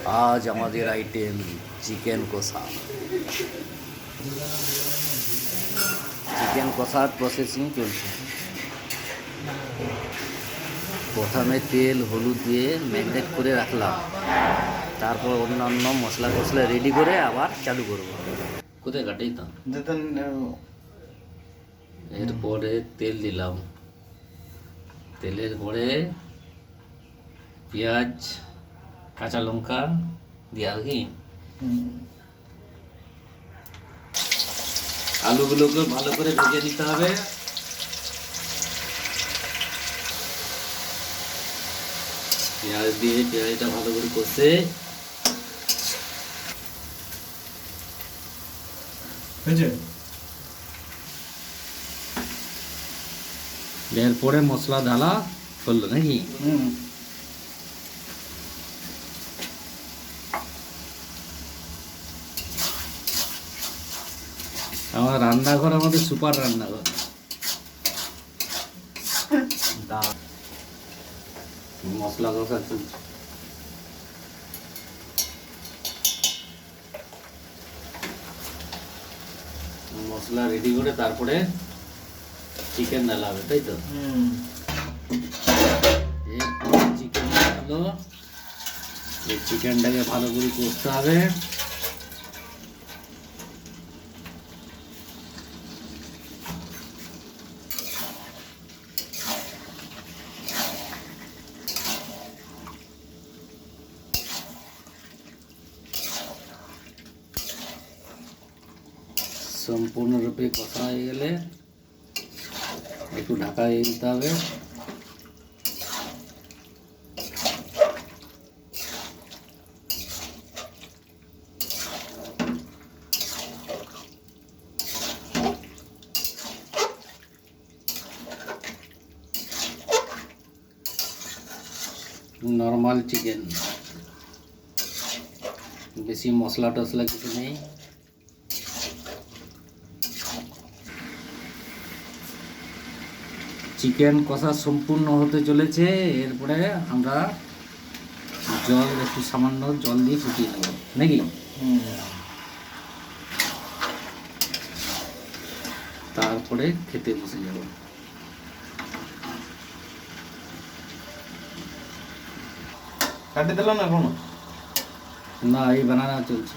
আজ আমাদের item chicken কষা। চিকেন কষার প্রসেসিং চলছে। প্রথমে তেল হলুদ দিয়ে ম্যারিনেট করে রাখলাম, তারপর অন্যান্য মশলা টশলা রেডি করে আবার চালু করব। কোথায় কাটেই তো। এরপরে তেল দিলাম, তেলের পরে পেঁয়াজ কাঁচা লঙ্কা দিয়া কি আলুগুলোকে ভালো করে ভেজে নিতে হবে। পেঁয়াজ দিয়ে পেঁয়াজটা ভালো করে কষে এরপরে মশলা ঢালা করলো নাকি? আমার রান্নাঘর আমাদের সুপার রান্নাঘর। মশলা কষা চলছে। মশলা রেডি করে তারপরে চিকেন ঢালা হবে, তাই তো? এরপর চিকেন ঢালো, এই চিকেনটাকে ভালো করে কষতে হবে। সম্পূর্ণরূপে কষা হয়ে গেলে একটু ঢাকা দিয়ে দিতে হবে। নর্মাল চিকেন, বেশি মশলা টশলা কিছু নেই। চিকেন কষা সম্পূর্ণ হতে চলেছে। এরপরে আমরা জল একটু সামান্য জল দিয়ে ফুটিয়ে নেব নাকি? তারপরে খেতে বসে যাব। কাটি দিলাম না এখনো? না, এই বানানো চলছে।